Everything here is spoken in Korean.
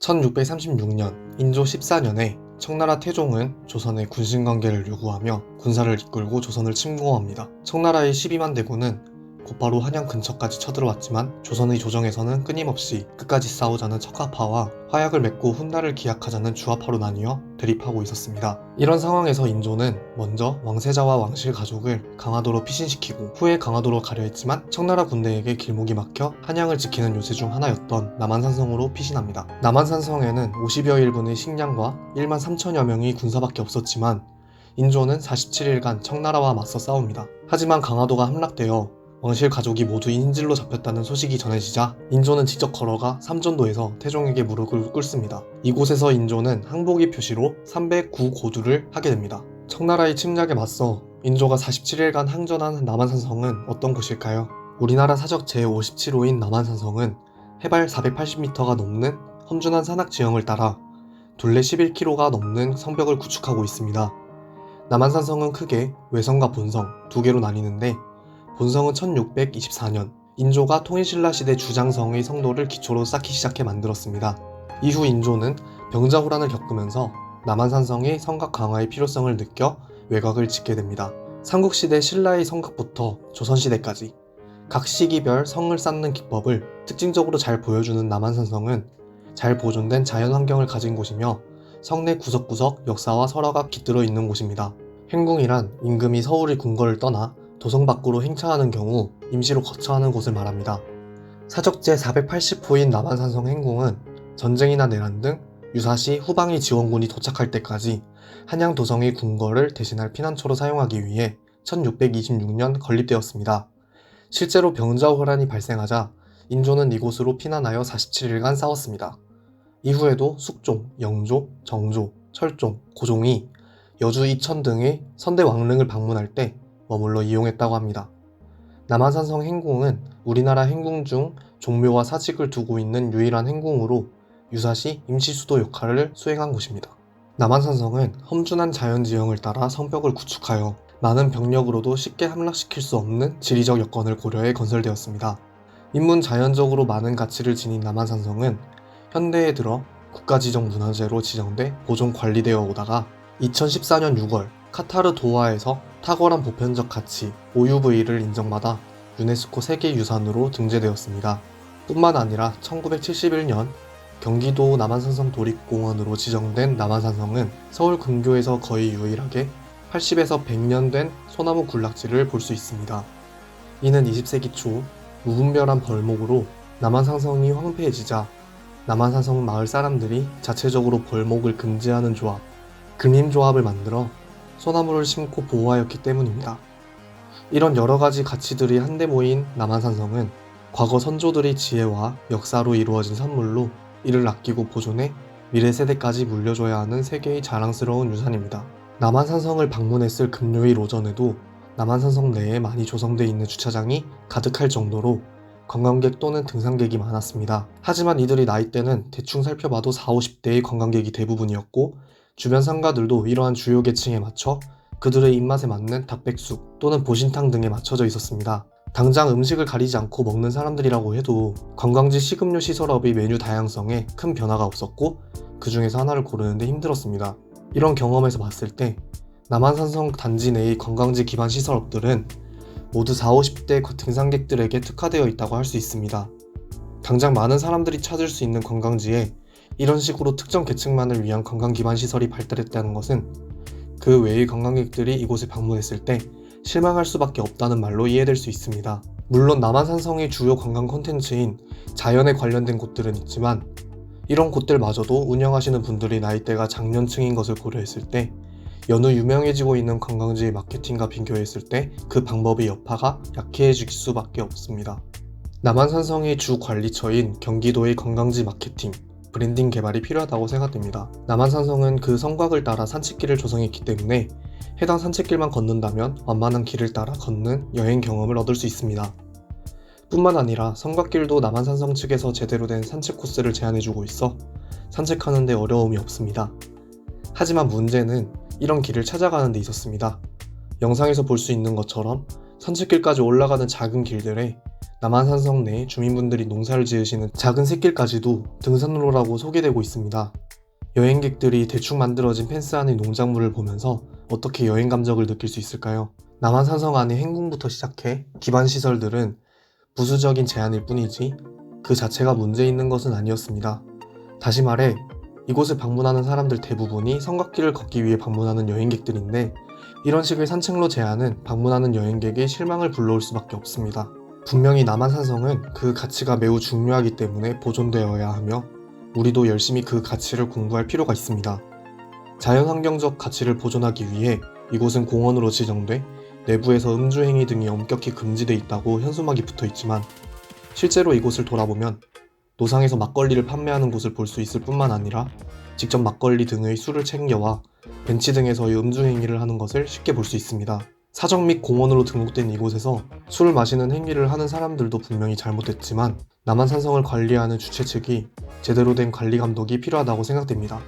1636년 인조 14년에 청나라 태종은 조선의 군신관계를 요구하며 군사를 이끌고 조선을 침공합니다. 청나라의 12만 대군은 곧바로 한양 근처까지 쳐들어왔지만 조선의 조정에서는 끊임없이 끝까지 싸우자는 척화파와 화약을 맺고 훗날을 기약하자는 주화파로 나뉘어 대립하고 있었습니다. 이런 상황에서 인조는 먼저 왕세자와 왕실 가족을 강화도로 피신시키고 후에 강화도로 가려 했지만 청나라 군대에게 길목이 막혀 한양을 지키는 요새 중 하나였던 남한산성으로 피신합니다. 남한산성에는 50여 일군의 식량과 1만 3천여 명의 군사밖에 없었지만 인조는 47일간 청나라와 맞서 싸웁니다. 하지만 강화도가 함락되어 왕실 가족이 모두 인질로 잡혔다는 소식이 전해지자 인조는 직접 걸어가 삼전도에서 태종에게 무릎을 꿇습니다. 이곳에서 인조는 항복의 표시로 309고두를 하게 됩니다. 청나라의 침략에 맞서 인조가 47일간 항전한 남한산성은 어떤 곳일까요? 우리나라 사적 제57호인 남한산성은 해발 480m가 넘는 험준한 산악지형을 따라 둘레 11km가 넘는 성벽을 구축하고 있습니다. 남한산성은 크게 외성과 본성 두 개로 나뉘는데 본성은 1624년 인조가 통일신라 시대 주장성의 성도를 기초로 쌓기 시작해 만들었습니다. 이후 인조는 병자호란을 겪으면서 남한산성의 성곽 강화의 필요성을 느껴 외곽을 짓게 됩니다. 삼국시대 신라의 성곽부터 조선시대까지 각 시기별 성을 쌓는 기법을 특징적으로 잘 보여주는 남한산성은 잘 보존된 자연환경을 가진 곳이며 성내 구석구석 역사와 설화가 깃들어 있는 곳입니다. 행궁이란 임금이 서울의 궁궐을 떠나 도성 밖으로 행차하는 경우 임시로 거처하는 곳을 말합니다. 사적 제480호인 남한산성 행궁은 전쟁이나 내란 등 유사시 후방의 지원군이 도착할 때까지 한양 도성의 궁궐을 대신할 피난처로 사용하기 위해 1626년 건립되었습니다. 실제로 병자호란이 발생하자 인조는 이곳으로 피난하여 47일간 싸웠습니다. 이후에도 숙종, 영조, 정조, 철종, 고종이 여주 이천 등의 선대 왕릉을 방문할 때 머물러 이용했다고 합니다. 남한산성 행궁은 우리나라 행궁 중 종묘와 사직을 두고 있는 유일한 행궁으로 유사시 임시수도 역할을 수행한 곳입니다. 남한산성은 험준한 자연지형을 따라 성벽을 구축하여 많은 병력으로도 쉽게 함락시킬 수 없는 지리적 여건을 고려해 건설되었습니다. 인문 자연적으로 많은 가치를 지닌 남한산성은 현대에 들어 국가지정문화재로 지정돼 보존 관리되어 오다가 2014년 6월 카타르 도하에서 탁월한 보편적 가치 OUV를 인정받아 유네스코 세계유산으로 등재되었습니다. 뿐만 아니라 1971년 경기도 남한산성 도립공원으로 지정된 남한산성은 서울 근교에서 거의 유일하게 80에서 100년 된 소나무 군락지를 볼 수 있습니다. 이는 20세기 초 무분별한 벌목으로 남한산성이 황폐해지자 남한산성 마을 사람들이 자체적으로 벌목을 금지하는 조합, 금임조합을 만들어 소나무를 심고 보호하였기 때문입니다. 이런 여러가지 가치들이 한데 모인 남한산성은 과거 선조들의 지혜와 역사로 이루어진 선물로 이를 아끼고 보존해 미래 세대까지 물려줘야 하는 세계의 자랑스러운 유산입니다. 남한산성을 방문했을 금요일 오전에도 남한산성 내에 많이 조성되어 있는 주차장이 가득할 정도로 관광객 또는 등산객이 많았습니다. 하지만 이들의 나이대는 대충 살펴봐도 40, 50대의 관광객이 대부분이었고 주변 상가들도 이러한 주요 계층에 맞춰 그들의 입맛에 맞는 닭백숙 또는 보신탕 등에 맞춰져 있었습니다. 당장 음식을 가리지 않고 먹는 사람들이라고 해도 관광지 식음료 시설업의 메뉴 다양성에 큰 변화가 없었고 그 중에서 하나를 고르는데 힘들었습니다. 이런 경험에서 봤을 때 남한산성 단지 내의 관광지 기반 시설업들은 모두 40, 50대 등산객들에게 특화되어 있다고 할 수 있습니다. 당장 많은 사람들이 찾을 수 있는 관광지에 이런 식으로 특정 계층만을 위한 관광 기반 시설이 발달했다는 것은 그 외의 관광객들이 이곳에 방문했을 때 실망할 수밖에 없다는 말로 이해될 수 있습니다. 물론 남한산성의 주요 관광 콘텐츠인 자연에 관련된 곳들은 있지만 이런 곳들마저도 운영하시는 분들의 나이대가 장년층인 것을 고려했을 때 여느 유명해지고 있는 관광지의 마케팅과 비교했을 때 그 방법의 여파가 약해질 수밖에 없습니다. 남한산성의 주 관리처인 경기도의 관광지 마케팅, 브랜딩 개발이 필요하다고 생각됩니다. 남한산성은 그 성곽을 따라 산책길을 조성했기 때문에 해당 산책길만 걷는다면 완만한 길을 따라 걷는 여행 경험을 얻을 수 있습니다. 뿐만 아니라 성곽길도 남한산성 측에서 제대로 된 산책 코스를 제안해주고 있어 산책하는 데 어려움이 없습니다. 하지만 문제는 이런 길을 찾아가는 데 있었습니다. 영상에서 볼 수 있는 것처럼 산책길까지 올라가는 작은 길들에 남한산성 내 주민분들이 농사를 지으시는 작은 샛길까지도 등산로라고 소개되고 있습니다. 여행객들이 대충 만들어진 펜스 안의 농작물을 보면서 어떻게 여행 감정을 느낄 수 있을까요? 남한산성 안의 행궁부터 시작해 기반 시설들은 부수적인 제한일 뿐이지 그 자체가 문제 있는 것은 아니었습니다. 다시 말해 이곳을 방문하는 사람들 대부분이 성곽길을 걷기 위해 방문하는 여행객들인데 이런 식의 산책로 제한은 방문하는 여행객의 실망을 불러올 수밖에 없습니다. 분명히 남한산성은 그 가치가 매우 중요하기 때문에 보존되어야 하며 우리도 열심히 그 가치를 공부할 필요가 있습니다. 자연환경적 가치를 보존하기 위해 이곳은 공원으로 지정돼 내부에서 음주행위 등이 엄격히 금지돼 있다고 현수막이 붙어 있지만 실제로 이곳을 돌아보면 노상에서 막걸리를 판매하는 곳을 볼 수 있을 뿐만 아니라 직접 막걸리 등의 술을 챙겨와 벤치 등에서의 음주행위를 하는 것을 쉽게 볼 수 있습니다. 사적 및 공원으로 등록된 이곳에서 술을 마시는 행위를 하는 사람들도 분명히 잘못됐지만 남한산성을 관리하는 주최 측이 제대로 된 관리 감독이 필요하다고 생각됩니다.